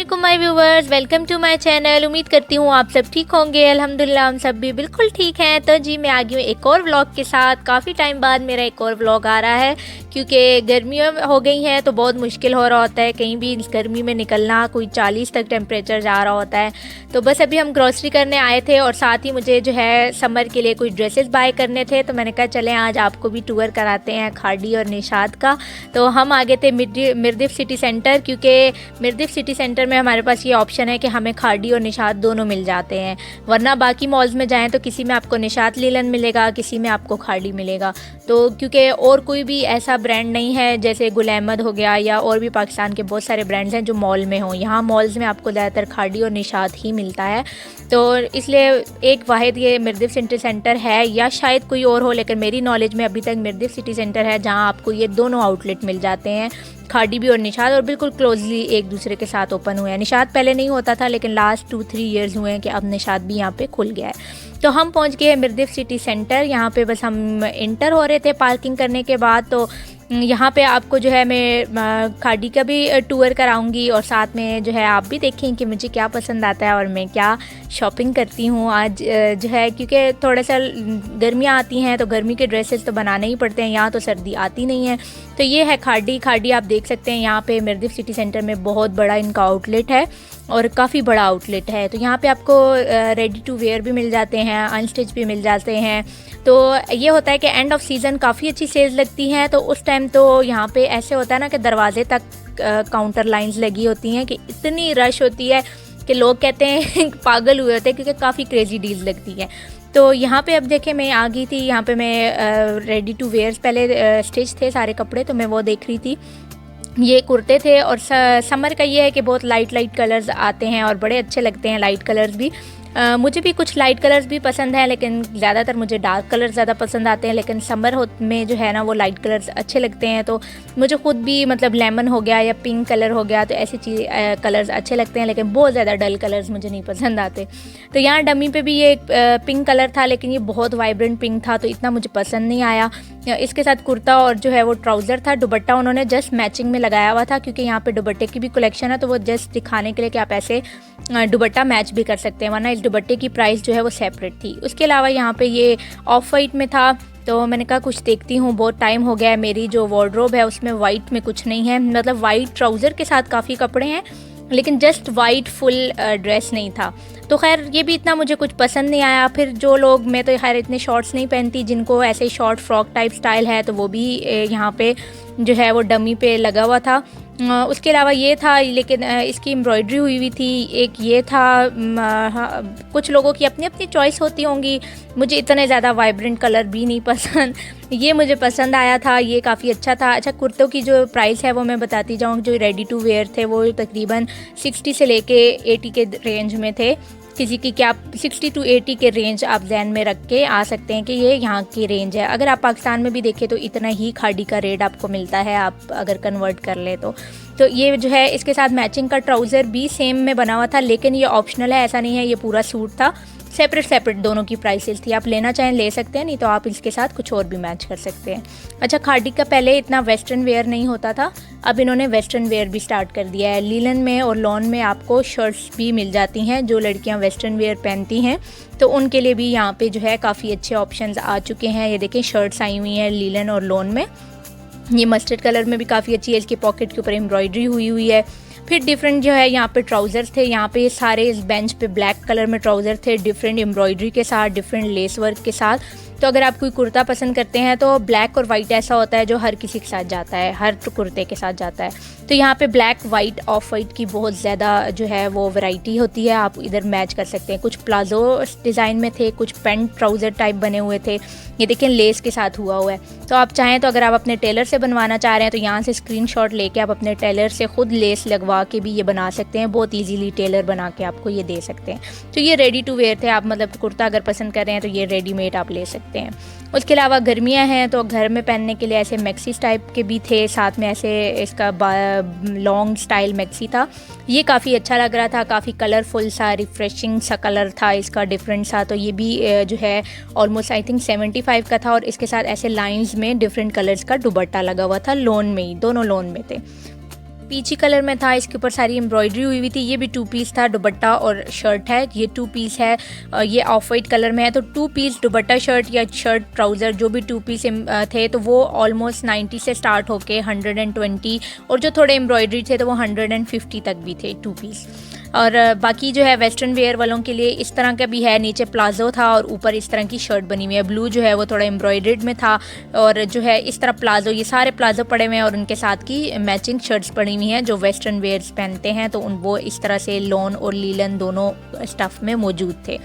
वालेकुम my viewers, welcome to my channel. उम्मीद करती हूँ आप सब ठीक होंगे। अल्हम्दुलिल्लाह हम सब भी बिल्कुल ठीक हैं। तो जी मैं आ गई हूँ एक और व्लॉग के साथ। काफ़ी टाइम बाद मेरा एक और व्लॉग आ रहा है क्योंकि गर्मियाँ हो गई हैं तो बहुत मुश्किल हो रहा होता है कहीं भी गर्मी में निकलना। कोई 40 तक टेम्परेचर जा रहा होता है। तो बस अभी हम ग्रॉसरी करने आए थे और साथ ही मुझे जो है समर के लिए कुछ ड्रेसेस बाय करने थे। तो मैंने कहा चलें आज आपको भी टूर कराते हैं खाड़ी और निशात का। तो हम आ गए थे मिर्दिफ सिटी सेंटर, क्योंकि मिर्दिफ सिटी सेंटर में हमारे पास ये ऑप्शन है कि हमें खाड़ी और निशात दोनों मिल जाते हैं। वरना बाकी मॉल्स में जाएं तो किसी में आपको निशात लीलन मिलेगा, किसी में आपको खाड़ी मिलेगा। तो क्योंकि और कोई भी ऐसा ब्रांड नहीं है जैसे गुल अहमद हो गया या और भी पाकिस्तान के बहुत सारे ब्रांड्स हैं जो मॉल में हों। यहाँ मॉल्स में आपको ज़्यादातर खाड़ी और निशात ही मिलता है। तो इसलिए एक वाहिद ये मिर्दिफ सिटी सेंटर है, या शायद कोई और हो, लेकिन मेरी नॉलेज में अभी तक मिर्दिफ सिटी सेंटर है जहाँ आपको ये दोनों आउटलेट मिल जाते हैं, खाड़ी भी और निशात, और बिल्कुल क्लोजली एक दूसरे के साथ ओपन हुए हैं। निशात पहले नहीं होता था लेकिन लास्ट 2-3 ईयर्स हुए हैं कि अब निशात भी यहाँ पे खुल गया है। तो हम पहुँच गए हैं मिर्दिफ सिटी सेंटर। यहाँ पे बस हम इंटर हो रहे थे पार्किंग करने के बाद। तो यहाँ पे आपको जो है मैं खाड़ी का भी टूर कराऊंगी और साथ में जो है आप भी देखें कि मुझे क्या पसंद आता है और मैं क्या शॉपिंग करती हूँ आज जो है, क्योंकि थोड़ा सा गर्मियाँ आती हैं तो गर्मी के ड्रेसेस तो बनाने ही पड़ते हैं। यहाँ तो सर्दी आती नहीं है। तो ये है खाड़ी आप देख सकते हैं। यहाँ पे मिर्दिफ सिटी सेंटर में बहुत बड़ा इनका आउटलेट है और काफ़ी बड़ा आउटलेट है। तो यहाँ पे आपको रेडी टू वेयर भी मिल जाते हैं, अनस्टिच भी मिल जाते हैं। तो ये होता है कि एंड ऑफ सीज़न काफ़ी अच्छी सेल्स लगती हैं। तो उस टाइम तो यहाँ पे ऐसे होता है ना कि दरवाजे तक काउंटर लाइंस लगी होती हैं कि इतनी रश होती है कि लोग कहते हैं पागल हुए होते हैं, क्योंकि काफ़ी क्रेजी डील्स लगती हैं। तो यहाँ पे अब देखें मैं आ गई थी। यहाँ पे मैं रेडी टू वेयर्स पहले स्टिच थे सारे कपड़े, तो मैं वो देख रही थी। ये कुर्ते थे और समर का ये है कि बहुत लाइट कलर्स आते हैं और बड़े अच्छे लगते हैं लाइट कलर्स भी। मुझे भी कुछ लाइट कलर्स भी पसंद हैं, लेकिन ज़्यादातर मुझे डार्क कलर ज़्यादा पसंद आते हैं। लेकिन समर में जो है ना वो लाइट कलर्स अच्छे लगते हैं। तो मुझे ख़ुद भी मतलब लेमन हो गया या पिंक कलर हो गया, तो ऐसी चीज़ कलर्स अच्छे लगते हैं, लेकिन बहुत ज़्यादा डल कलर्स मुझे नहीं पसंद आते। तो यहाँ डमी पे भी ये एक पिंक कलर था, लेकिन ये बहुत वाइब्रेंट पिंक था तो इतना मुझे पसंद नहीं आया। इसके साथ कुर्ता और जो है वो ट्राउज़र था। दुपट्टा उन्होंने जस्ट मैचिंग में लगाया हुआ था, क्योंकि यहाँ पे दुपट्टे की भी कलेक्शन है। तो वो जस्ट दिखाने के लिए कि आप ऐसे दुपट्टा मैच भी कर सकते हैं, वरना इस दुपट्टे की प्राइस जो है वो सेपरेट थी। उसके अलावा यहाँ पे ये ऑफ वाइट में था। तो मैंने कहा कुछ देखती हूँ, बहुत टाइम हो गया है। मेरी जो वार्डरोब है उसमें वाइट में कुछ नहीं है, मतलब वाइट ट्राउज़र के साथ काफ़ी कपड़े हैं लेकिन जस्ट वाइट फुल ड्रेस नहीं था। तो खैर ये भी इतना मुझे कुछ पसंद नहीं आया। फिर जो लोग, मैं तो खैर इतने शॉर्ट्स नहीं पहनती, जिनको ऐसे शॉर्ट फ्रॉक टाइप स्टाइल है तो वो भी यहाँ पे जो है वो डमी पे लगा हुआ था। उसके अलावा ये था, लेकिन इसकी एम्ब्रॉयडरी हुई थी। एक ये था। कुछ लोगों की अपनी अपनी चॉइस होती होंगी। मुझे इतने ज़्यादा वाइब्रेंट कलर भी नहीं पसंद। ये मुझे पसंद आया था, ये काफ़ी अच्छा था। अच्छा, कुर्तों की जो प्राइस है वो मैं बताती जाऊँ। जो रेडी टू वेयर थे वो तकरीबन 60 से लेके 80 के रेंज में थे। किसी की क्या 60 to 80 के रेंज आप जहन में रख के आ सकते हैं कि ये यहाँ की रेंज है। अगर आप पाकिस्तान में भी देखें तो इतना ही खाड़ी का रेट आपको मिलता है, आप अगर कन्वर्ट कर ले तो ये जो है इसके साथ मैचिंग का ट्राउज़र भी सेम में बना हुआ था, लेकिन ये ऑप्शनल है, ऐसा नहीं है ये पूरा सूट था। सेपरेट दोनों की प्राइसेस थी। आप लेना चाहें ले सकते हैं, नहीं तो आप इसके साथ कुछ और भी मैच कर सकते हैं। अच्छा, खाड़ी का पहले इतना वेस्टर्न वेयर नहीं होता था, अब इन्होंने वेस्टर्न वेयर भी स्टार्ट कर दिया है। लीलन में और लॉन में आपको शर्ट्स भी मिल जाती हैं। जो लड़कियां वेस्टर्न वेयर पहनती हैं तो उनके लिए भी यहाँ पे जो है काफ़ी अच्छे ऑप्शंस आ चुके हैं। ये देखें शर्ट्स आई हुई हैं लीलन और लॉन में। ये मस्टर्ड कलर में भी काफ़ी अच्छी है, इसकी पॉकेट के ऊपर एम्ब्रॉयडरी हुई है। फिर डिफरेंट जो है यहाँ पे ट्राउज़र्स थे। यहाँ पे सारे इस बेंच पे ब्लैक कलर में ट्राउज़र थे, डिफरेंट एम्ब्रॉयडरी के साथ, डिफरेंट लेस वर्क के साथ। तो अगर आप कोई कुर्ता पसंद करते हैं तो ब्लैक और वाइट ऐसा होता है जो हर किसी के साथ जाता है, हर कुर्ते के साथ जाता है। तो यहाँ पे ब्लैक, वाइट, ऑफ वाइट की बहुत ज़्यादा जो है वो वैरायटी होती है, आप इधर मैच कर सकते हैं। कुछ प्लाजो डिज़ाइन में थे, कुछ पेंट ट्राउज़र टाइप बने हुए थे। ये देखें लेस के साथ हुआ है। तो आप चाहें तो अगर आप अपने टेलर से बनवाना चाह रहे हैं तो यहाँ से स्क्रीनशॉट लेके आप अपने टेलर से ख़ुद लेस लगवा के भी ये बना सकते हैं। बहुत ईजीली टेलर बना के आपको ये दे सकते हैं। तो ये रेडी टू वेयर थे। आप मतलब कुर्ता अगर पसंद कर रहे हैं तो ये रेडीमेड आप ले सकते हैं। उसके अलावा गर्मियाँ हैं तो घर में पहनने के लिए ऐसे मैक्सी टाइप के भी थे, साथ में ऐसे इसका लॉन्ग स्टाइल मैक्सी था। ये काफ़ी अच्छा लग रहा था, काफ़ी कलरफुल सा, रिफ्रेशिंग सा कलर था इसका, डिफरेंट सा। तो ये भी जो है ऑलमोस्ट आई थिंक 75 का था और इसके साथ ऐसे लाइंस में डिफरेंट कलर्स का दुपट्टा लगा हुआ था। लोन में ही, दोनों लोन में थे। पीची कलर में था, इसके ऊपर सारी एम्ब्रॉयडरी हुई हुई थी। ये भी 2 पीस था, दुपट्टा और शर्ट है, ये 2 पीस है। ये ऑफ वाइट कलर में है, तो 2 पीस दुपट्टा शर्ट या शर्ट ट्राउज़र जो भी 2 पीस थे तो वो ऑलमोस्ट 90 से स्टार्ट होके 120, और जो थोड़े एम्ब्रॉयडरी थे तो वो 150 तक भी थे 2 पीस। और बाकी जो है वेस्टर्न वेयर वालों के लिए इस तरह का भी है, नीचे प्लाजो था और ऊपर इस तरह की शर्ट बनी हुई है। ब्लू जो है वो थोड़ा एम्ब्रॉयडर्ड में था, और जो है इस तरह प्लाजो, ये सारे प्लाजो पड़े हुए हैं और उनके साथ की मैचिंग शर्ट्स पड़ी हुई हैं जो वेस्टर्न वेयर्स पहनते हैं, तो वो इस तरह से लॉन और लीलन दोनों स्टफ़ में मौजूद थे।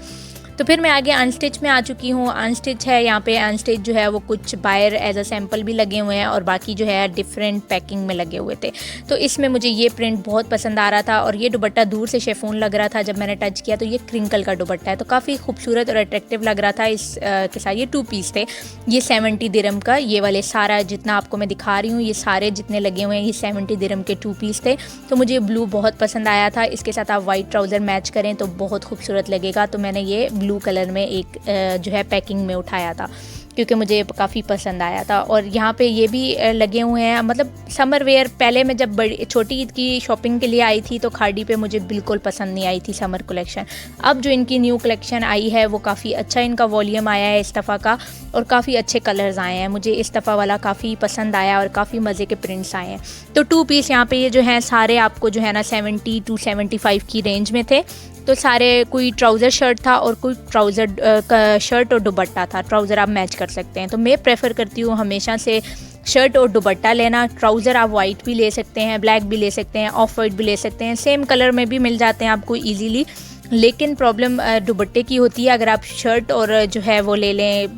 तो फिर मैं आगे अनस्टिच में आ चुकी हूँ। अनस्टिच है, यहाँ पे अनस्टिच जो है वो कुछ बाहर एज अ सैम्पल भी लगे हुए हैं और बाकी जो है डिफरेंट पैकिंग में लगे हुए थे। तो इसमें मुझे ये प्रिंट बहुत पसंद आ रहा था, और ये दुपट्टा दूर से शेफून लग रहा था, जब मैंने टच किया तो ये क्रिंकल का दुपट्टा है, तो काफ़ी खूबसूरत और अट्रैक्टिव लग रहा था। इस के साथ ये 2 पीस थे, ये 70 दिरहम का, ये वाले सारा जितना आपको मैं दिखा रही हूँ ये सारे जितने लगे हुए हैं ये 70 दिरहम के 2 पीस थे। तो मुझे ब्लू बहुत पसंद आया था, इसके साथ आप वाइट ट्राउज़र मैच करें तो बहुत खूबसूरत लगेगा, तो मैंने ये ब्लू कलर में एक जो है पैकिंग में उठाया था क्योंकि मुझे काफ़ी पसंद आया था। और यहाँ पे ये भी लगे हुए हैं, मतलब समर वेयर। पहले मैं जब बड़ी छोटी ईद की शॉपिंग के लिए आई थी तो खाड़ी पे मुझे बिल्कुल पसंद नहीं आई थी समर कलेक्शन। अब जो इनकी न्यू कलेक्शन आई है वो काफ़ी अच्छा इनका वॉल्यूम आया है इस दफ़ा का, और काफ़ी अच्छे कलर्स आए हैं। मुझे इस दफ़ा वाला काफ़ी पसंद आया और काफ़ी मज़े के प्रिंट्स आए हैं। तो 2 पीस यहाँ पे ये जो हैं सारे आपको जो है ना 70 to 75 की रेंज में थे। तो सारे, कोई ट्राउज़र शर्ट था और कोई ट्राउज़र शर्ट और दुपट्टा था। ट्राउज़र आप मैच कर सकते हैं, तो मैं प्रेफर करती हूँ हमेशा से शर्ट और दुपट्टा लेना। ट्राउज़र आप वाइट भी ले सकते हैं, ब्लैक भी ले सकते हैं, ऑफ वाइट भी ले सकते हैं, सेम कलर में भी मिल जाते हैं आपको ईजीली। लेकिन प्रॉब्लम दुपट्टे की होती है, अगर आप शर्ट और जो है वो ले लें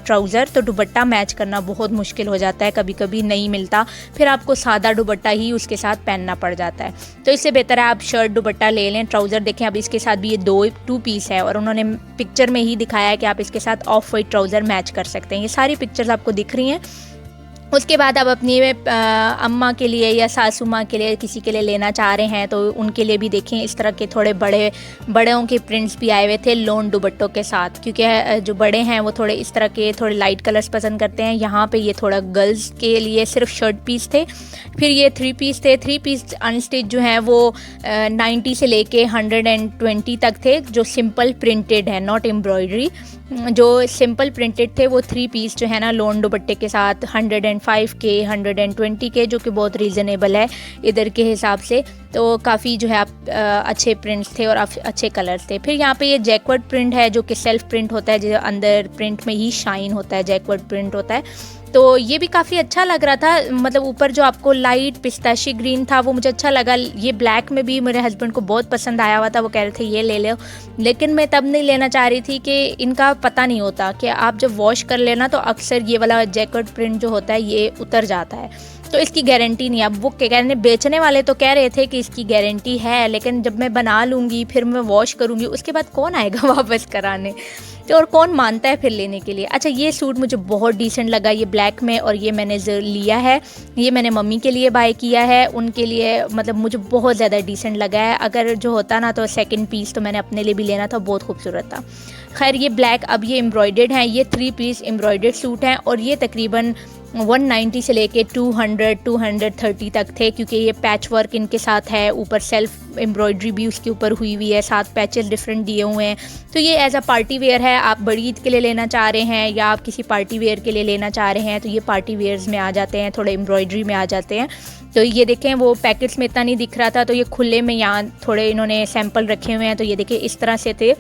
ट्राउज़र तो दुपट्टा मैच करना बहुत मुश्किल हो जाता है, कभी कभी नहीं मिलता, फिर आपको सादा दुपट्टा ही उसके साथ पहनना पड़ जाता है। तो इससे बेहतर है आप शर्ट दुपट्टा ले लें। ट्राउज़र देखें, अब इसके साथ भी ये 2 पीस है और उन्होंने पिक्चर में ही दिखाया है कि आप इसके साथ ऑफ वाइट ट्राउज़र मैच कर सकते हैं। ये सारी पिक्चर्स आपको दिख रही हैं। उसके बाद आप अपनी अम्मा के लिए या सासू माँ के लिए किसी के लिए लेना चाह रहे हैं तो उनके लिए भी देखें, इस तरह के थोड़े बड़ों के प्रिंट्स भी आए हुए थे लोन दुपट्टों के साथ, क्योंकि जो बड़े हैं वो थोड़े इस तरह के थोड़े लाइट कलर्स पसंद करते हैं। यहाँ पे ये थोड़ा गर्ल्स के लिए सिर्फ शर्ट पीस थे। फिर ये 3 पीस थे। 3 पीस अनस्टिच जो हैं वो 90 से लेके 120 तक थे, जो सिंपल प्रिंटेड है, नॉट एम्ब्रॉयडरी। जो सिंपल प्रिंटेड थे वो 3 पीस जो है ना लोन दुपट्टे के साथ 105 के 120 के, जो कि बहुत रीज़नेबल है इधर के हिसाब से। तो काफ़ी जो है आप अच्छे प्रिंट्स थे और अच्छे कलर्स थे। फिर यहाँ पे ये जैकवर्ड प्रिंट है जो कि सेल्फ प्रिंट होता है, जो अंदर प्रिंट में ही शाइन होता है, जैकवर्ड प्रिंट होता है। तो ये भी काफ़ी अच्छा लग रहा था, मतलब ऊपर जो आपको लाइट पिस्ताशी ग्रीन था वो मुझे अच्छा लगा। ये ब्लैक में भी मेरे हस्बैंड को बहुत पसंद आया हुआ था, वो कह रहे थे ये ले लो, लेकिन मैं तब नहीं लेना चाह रही थी कि इनका पता नहीं होता कि आप जब वॉश कर लेना तो अक्सर ये वाला जैकेट प्रिंट जो होता है ये उतर जाता है, तो इसकी गारंटी नहीं। अब वो कहने बेचने वाले तो कह रहे थे कि इसकी गारंटी है, लेकिन जब मैं बना लूँगी फिर मैं वॉश करूँगी उसके बाद कौन आएगा वापस कराने, तो और कौन मानता है फिर लेने के लिए। अच्छा, ये सूट मुझे बहुत डिसेंट लगा, ये ब्लैक में, और ये मैंने लिया है, ये मैंने मम्मी के लिए बाय किया है, उनके लिए, मतलब मुझे बहुत ज़्यादा डिसेंट लगा है। अगर जो होता ना तो सेकंड पीस तो मैंने अपने लिए भी लेना था, बहुत खूबसूरत था। खैर ये ब्लैक, अब ये एम्ब्रॉयडर्ड हैं, ये 3 पीस एम्ब्रॉयडर्ड सूट हैं और ये तकरीबन 190 से लेके 230 तक थे, क्योंकि ये पैच वर्क इनके साथ है, ऊपर सेल्फ एम्ब्रॉयडरी भी उसके ऊपर हुई हुई है, 7 पैचेस डिफरेंट दिए हुए हैं। तो ये एज अ पार्टी वेयर है, आप बड़ी ईद के लिए लेना चाह रहे हैं या आप किसी पार्टी वेयर के लिए लेना चाह रहे हैं तो ये पार्टी वेयर्स में आ जाते हैं, थोड़े एम्ब्रॉयडरी में आ जाते हैं। तो ये देखें, वो पैकेट्स में इतना नहीं दिख रहा था, तो ये खुले में यहाँ थोड़े इन्होंने सैंपल रखे हुए हैं। तो ये देखिए इस तरह से थे,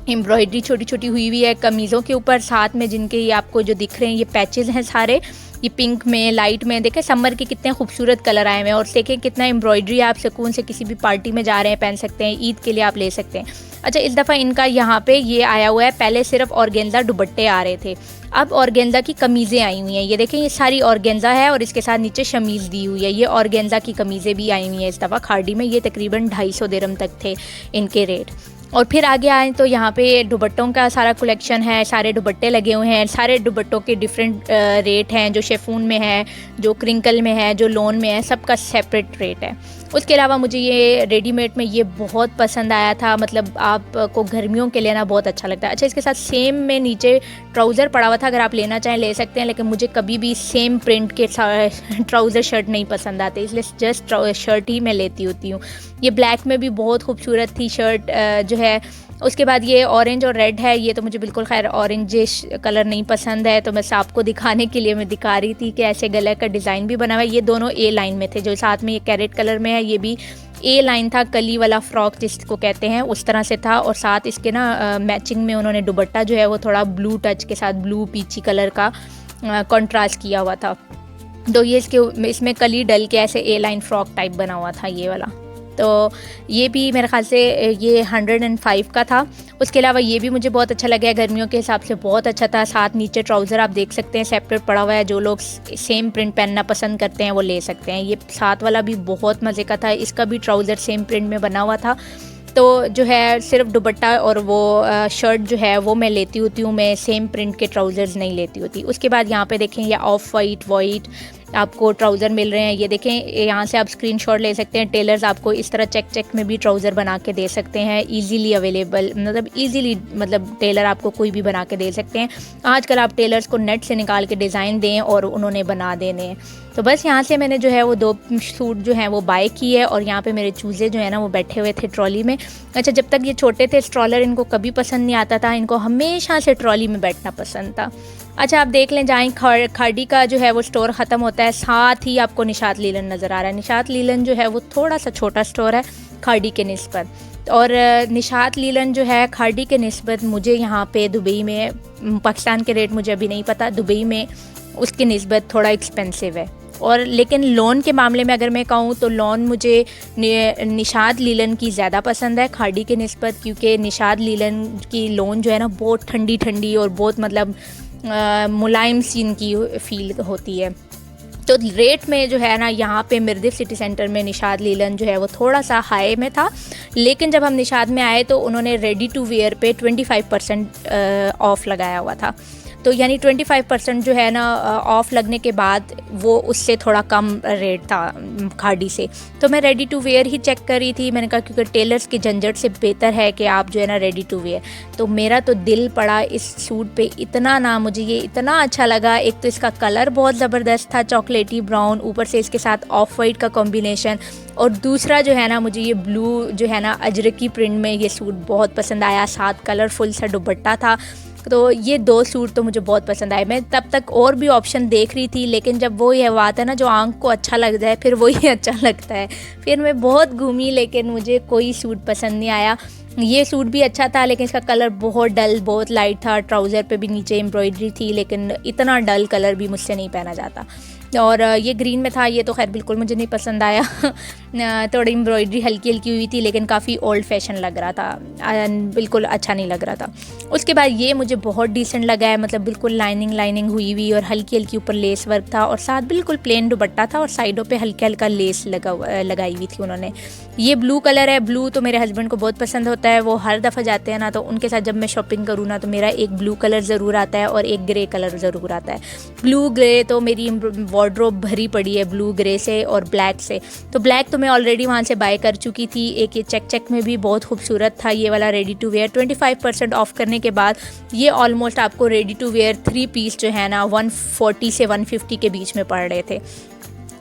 एम्ब्रॉयडरी छोटी छोटी हुई हुई है कमीज़ों के ऊपर, साथ में जिनके ये आपको जो दिख रहे हैं ये पैचेस हैं सारे, ये पिंक में, लाइट में। देखें समर के कितने खूबसूरत कलर आए हुए हैं, और देखें कितना एम्ब्रॉयडरी आप सुकून से किसी भी पार्टी में जा रहे हैं पहन सकते हैं, ईद के लिए आप ले सकते हैं। अच्छा, इस दफ़ा इनका यहाँ पे ये आया हुआ है, पहले सिर्फ ऑर्गेन्जा दुपट्टे आ रहे थे, अब ऑर्गेन्जा की कमीज़ें आई हुई हैं। ये देखें, ये सारी ऑर्गेन्जा है और इसके साथ नीचे शमीज़ दी हुई है। ये ऑर्गेन्जा की कमीज़ें भी आई हुई हैं इस दफ़ा खाड़ी में, ये तकरीबन 250 दिरहम तक थे इनके रेट। और फिर आगे आए तो यहाँ पे दुपट्टों का सारा कलेक्शन है, सारे दुपट्टे लगे हुए हैं, सारे दुपट्टों के डिफरेंट रेट हैं, जो शेफून में है, जो क्रिंकल में है, जो लोन में है, सबका सेपरेट रेट है। उसके अलावा मुझे ये रेडीमेड में ये बहुत पसंद आया था, मतलब आपको गर्मियों के लिए ना बहुत अच्छा लगता है। अच्छा, इसके साथ सेम में नीचे ट्राउज़र पड़ा हुआ था, अगर आप लेना चाहें ले सकते हैं, लेकिन मुझे कभी भी सेम प्रिंट के ट्राउज़र शर्ट नहीं पसंद आते, इसलिए जस्ट शर्ट ही मैं लेती होती हूँ। ये ब्लैक में भी बहुत खूबसूरत थी शर्ट जो है। उसके बाद ये ऑरेंज और रेड है, ये तो मुझे बिल्कुल खैर ऑरेंजिश कलर नहीं पसंद है, तो बस आपको दिखाने के लिए मैं दिखा रही थी कि ऐसे गले का डिज़ाइन भी बना हुआ है। ये दोनों ए लाइन में थे, जो साथ में ये कैरेट कलर में है, ये भी ए लाइन था, कली वाला फ्रॉक जिसको कहते हैं उस तरह से था। और साथ इसके ना मैचिंग में उन्होंने दुपट्टा जो है वो थोड़ा ब्लू टच के साथ ब्लू पीची कलर का कॉन्ट्रास्ट किया हुआ था। तो ये इसमें कली डल के ऐसे ए लाइन फ्रॉक टाइप बना हुआ था ये वाला। तो ये भी मेरे ख़्याल से ये 105 का था। उसके अलावा ये भी मुझे बहुत अच्छा लगा, गर्मियों के हिसाब से बहुत अच्छा था। साथ नीचे ट्राउज़र आप देख सकते हैं सेपरेट पड़ा हुआ है, जो लोग सेम प्रिंट पहनना पसंद करते हैं वो ले सकते हैं। ये साथ वाला भी बहुत मज़े का था, इसका भी ट्राउज़र सेम प्रिंट में बना हुआ था। तो जो है सिर्फ दुपट्टा और वो शर्ट जो है वो मैं लेती होती हूँ, मैं सेम प्रिंट के ट्राउज़र्स नहीं लेती होती। उसके बाद यहाँ पे देखें ये ऑफ वाइट आपको ट्राउज़र मिल रहे हैं। ये देखें, यहाँ से आप स्क्रीनशॉट ले सकते हैं। टेलर्स आपको इस तरह चेक में भी ट्राउज़र बना के दे सकते हैं, इजीली अवेलेबल, मतलब इजीली, मतलब टेलर आपको कोई भी बना के दे सकते हैं। आजकल आप टेलर्स को नेट से निकाल के डिज़ाइन दें और उन्होंने बना देने हैं। तो बस यहाँ से मैंने जो है वो 2 सूट जो हैं वो बाय किए, और यहाँ पे मेरे चूज़े जो है ना वो बैठे हुए थे ट्रॉली में। अच्छा, जब तक ये छोटे थे स्ट्रॉलर इनको कभी पसंद नहीं आता था, इनको हमेशा से ट्रॉली में बैठना पसंद था। अच्छा, आप देख लें, जहाँ खाड़ी का जो है वो स्टोर ख़त्म होता है, साथ ही आपको निशात लीलन नज़र आ रहा है। निशात लीलन जो है वो थोड़ा सा छोटा स्टोर है खाड़ी के निस्बत, और निशात लीलन जो है खाड़ी के निस्बत मुझे यहाँ पे दुबई में, पाकिस्तान के रेट मुझे अभी नहीं पता, दुबई में उसकी निस्बत थोड़ा एक्सपेंसिव है। और लेकिन लोन के मामले में अगर मैं कहूँ तो लोन मुझे निशात लीलन की ज़्यादा पसंद है खाड़ी के निस्बत, क्योंकि निशात लीलन की लोन जो है ना बहुत ठंडी ठंडी और बहुत मतलब मुलायम सी इनकी फील होती है। तो रेट में जो है ना यहाँ पे मिर्दिफ सिटी सेंटर में निशात लीलन जो है वो थोड़ा सा हाई में था, लेकिन जब हम निशात में आए तो उन्होंने रेडी टू वेयर पे 25% ऑफ़ लगाया हुआ था। तो यानी 25% जो है ना ऑफ़ लगने के बाद वो उससे थोड़ा कम रेट था खाड़ी से। तो मैं रेडी टू वेयर ही चेक कर रही थी, मैंने कहा क्योंकि टेलर्स की झंझट से बेहतर है कि आप जो है ना रेडी टू वेयर। तो मेरा तो दिल पड़ा इस सूट पे इतना ना, मुझे ये इतना अच्छा लगा। एक तो इसका कलर बहुत ज़बरदस्त था, चॉकलेटी ब्राउन, ऊपर से इसके साथ ऑफ वाइट का कॉम्बिनेशन, और दूसरा जो है ना मुझे ये ब्लू जो है ना अजरकी प्रिंट में ये सूट बहुत पसंद आया, साथ कलरफुल सा दुपट्टा था। तो ये 2 सूट तो मुझे बहुत पसंद आए। मैं तब तक और भी ऑप्शन देख रही थी, लेकिन जब वो ये बात है ना जो आंख को अच्छा लग जाए फिर वही अच्छा लगता है। फिर मैं बहुत घूमी लेकिन मुझे कोई सूट पसंद नहीं आया। ये सूट भी अच्छा था लेकिन इसका कलर बहुत डल, बहुत लाइट था। ट्राउज़र पे भी नीचे एम्ब्रॉयडरी थी, लेकिन इतना डल कलर भी मुझसे नहीं पहना जाता। और ये ग्रीन में था, ये तो खैर बिल्कुल मुझे नहीं पसंद आया। थोड़ी एम्ब्रॉयडरी हल्की हल्की हुई थी, लेकिन काफ़ी ओल्ड फैशन लग रहा था, बिल्कुल अच्छा नहीं लग रहा था। उसके बाद ये मुझे बहुत डिसेंट लगा है, मतलब बिल्कुल लाइनिंग हुई हुई और हल्की हल्की ऊपर लेस वर्क था, और साथ बिल्कुल प्लेन दुपट्टा था और साइडों पे हल्का हल्का लेस लगाई हुई थी उन्होंने। ये ब्लू कलर है, ब्लू तो मेरे हस्बैंड को बहुत पसंद होता है। वो हर दफ़ा जाते हैं ना तो उनके साथ जब मैं शॉपिंग करूँ ना तो मेरा एक ब्लू कलर ज़रूर आता है और एक ग्रे कलर ज़रूर आता है। ब्लू ग्रे तो मेरी वार्डरोब भरी पड़ी है ब्लू ग्रे से और ब्लैक से। तो ब्लैक तो मैं ऑलरेडी वहाँ से बाय कर चुकी थी। एक ये चेक में भी बहुत खूबसूरत था ये वाला रेडी टू वेयर। 25% ऑफ करने के बाद ये ऑलमोस्ट आपको रेडी टू वेयर 3 पीस जो है ना 140 से 150 के बीच में पड़ रहे थे।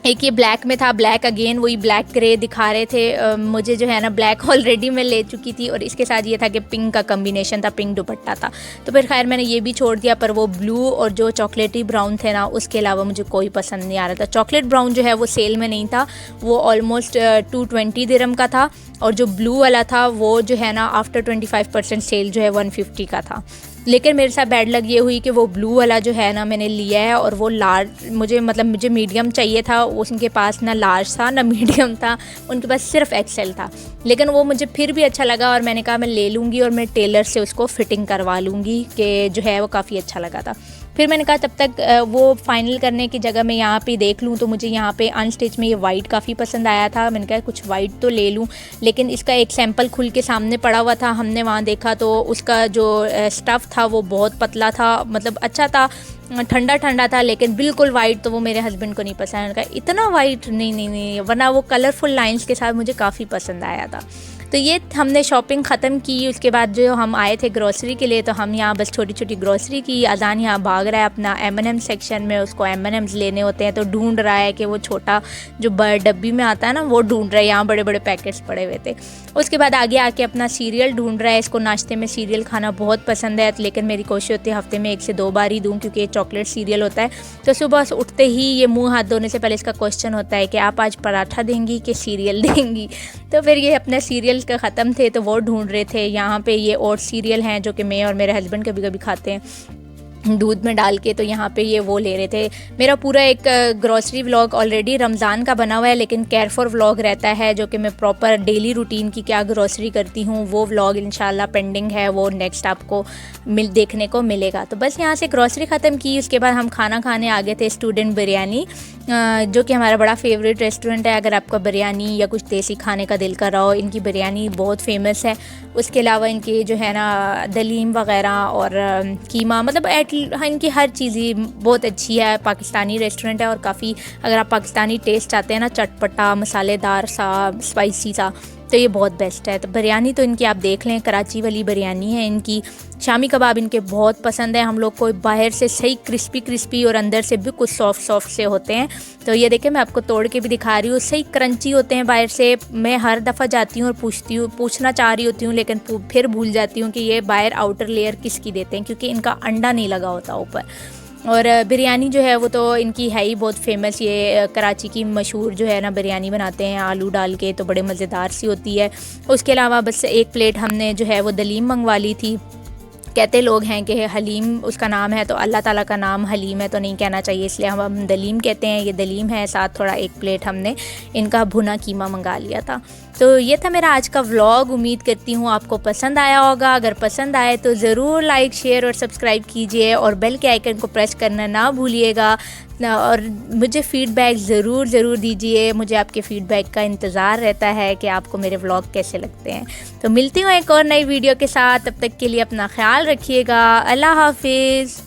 एक ये ब्लैक में था, ब्लैक अगेन वही ब्लैक ग्रे दिखा रहे थे। मुझे जो है ना ब्लैक ऑलरेडी मैं ले चुकी थी, और इसके साथ ये था कि पिंक का कम्बिनेशन था, पिंक दुपट्टा था। तो फिर खैर मैंने ये भी छोड़ दिया, पर वो ब्लू और जो चॉकलेटी ब्राउन थे ना उसके अलावा मुझे कोई पसंद नहीं आ रहा था। चॉकलेट ब्राउन जो है वो सेल में नहीं था, वो ऑलमोस्ट 220 दिरहम का था, और जो ब्लू वाला था वो जो है ना आफ्टर 25% सेल जो है 150 का था। लेकिन मेरे साथ बैड लग ये हुई कि वो ब्लू वाला जो है ना मैंने लिया है, और वो लार्ज मुझे मीडियम चाहिए था, उनके पास ना लार्ज था ना मीडियम था, उनके पास सिर्फ एक्सेल था। लेकिन वो मुझे फिर भी अच्छा लगा और मैंने कहा मैं ले लूँगी और मैं टेलर से उसको फिटिंग करवा लूँगी, कि जो है वो काफ़ी अच्छा लगा था। फिर मैंने कहा तब तक वो फाइनल करने की जगह मैं यहाँ पे देख लूँ, तो मुझे यहाँ पे अनस्टिच में ये वाइट काफ़ी पसंद आया था। मैंने कहा कुछ वाइट तो ले लूँ, लेकिन इसका एक सैंपल खुल के सामने पड़ा हुआ था, हमने वहाँ देखा तो उसका जो स्टफ़ था वो बहुत पतला था, मतलब अच्छा था ठंडा ठंडा था, लेकिन बिल्कुल वाइट तो वो मेरे हस्बैंड को नहीं पसंद। का इतना वाइट नहीं, वरना वो कलरफुल लाइंस के साथ मुझे काफ़ी पसंद आया था। तो ये हमने शॉपिंग ख़त्म की। उसके बाद जो हम आए थे ग्रॉसरी के लिए, तो हम यहाँ बस छोटी छोटी ग्रॉसरी की। अजान यहाँ भाग रहा है अपना M&M सेक्शन में, उसको M&Ms लेने होते हैं, तो ढूंढ रहा है कि वो छोटा जो डब्बी में आता है ना, वो ढूंढ रहा है। यहाँ बड़े बड़े पैकेट्स पड़े हुए थे। उसके बाद आगे आके अपना सीरियल ढूंढ रहा है। इसको नाश्ते में सीरियल खाना बहुत पसंद है, लेकिन मेरी कोशिश होती है हफ्ते में 1 से 2 बार ही दूँ, क्योंकि ये चॉकलेट सीरियल होता है। तो सुबह उठते ही ये मुँह हाथ धोने से पहले इसका क्वेश्चन होता है कि आप आज पराठा देंगी कि सीरियल देंगी। तो फिर ये अपना सीरियल का ख़त्म थे तो वो ढूंढ रहे थे। यहाँ पे ये और सीरियल हैं जो कि मैं और मेरे हस्बैंड कभी कभी खाते हैं दूध में डाल के, तो यहाँ पे ये वो ले रहे थे। मेरा पूरा एक ग्रॉसरी व्लॉग ऑलरेडी रमज़ान का बना हुआ है, लेकिन केयर फॉर व्लॉग रहता है जो कि मैं प्रॉपर डेली रूटीन की क्या ग्रॉसरी करती हूँ, वो व्लॉग इंशाल्लाह पेंडिंग है, वो नेक्स्ट आपको देखने को मिलेगा। तो बस यहाँ से ग्रॉसरी ख़त्म की। उसके बाद हम खाना खाने आ गए थे स्टूडेंट बिरयानी, जो कि हमारा बड़ा फेवरेट रेस्टोरेंट है। अगर आपका बिरयानी या कुछ देसी खाने का दिल कर रहा हो, इनकी बिरयानी बहुत फेमस है। उसके अलावा इनकी जो है ना दलीम वग़ैरह और कीमा, मतलब इनकी हर चीज़ ही बहुत अच्छी है। पाकिस्तानी रेस्टोरेंट है और काफ़ी, अगर आप पाकिस्तानी टेस्ट चाहते हैं ना, चटपटा मसालेदार सा स्पाइसी सा, तो ये बहुत बेस्ट है। तो बिरयानी तो इनकी आप देख लें, कराची वाली बिरयानी है इनकी। शामी कबाब इनके बहुत पसंद है हम लोग को, बाहर से सही क्रिस्पी और अंदर से बिल्कुल सॉफ्ट से होते हैं। तो ये देखें, मैं आपको तोड़ के भी दिखा रही हूँ, सही क्रंची होते हैं बाहर से। मैं हर दफ़ा जाती हूँ और पूछना चाह रही होती हूँ, लेकिन फिर भूल जाती हूँ कि ये बाहर आउटर लेयर किसकी देते हैं, क्योंकि इनका अंडा नहीं लगा होता ऊपर। और बिरयानी जो है वो तो इनकी है ही बहुत फेमस। ये कराची की मशहूर जो है ना बिरयानी बनाते हैं आलू डाल के, तो बड़े मज़ेदार सी होती है। उसके अलावा बस 1 प्लेट हमने जो है वो दलीम मंगवा ली थी। कहते लोग हैं कि हलीम उसका नाम है, तो अल्लाह ताला का नाम हलीम है, तो नहीं कहना चाहिए, इसलिए हम दलीम कहते हैं। ये दलीम है, साथ थोड़ा 1 प्लेट हमने इनका भुना कीमा मंगा लिया था। तो ये था मेरा आज का व्लॉग। उम्मीद करती हूँ आपको पसंद आया होगा। अगर पसंद आए तो ज़रूर लाइक, शेयर और सब्सक्राइब कीजिए, और बेल के आइकन को प्रेस करना ना भूलिएगा। और मुझे फ़ीडबैक ज़रूर दीजिए। मुझे आपके फ़ीडबैक का इंतज़ार रहता है कि आपको मेरे व्लॉग कैसे लगते हैं। तो मिलती हूँ एक और नई वीडियो के साथ, तब तक के लिए अपना ख्याल रखिएगा। अल्लाह हाफिज़।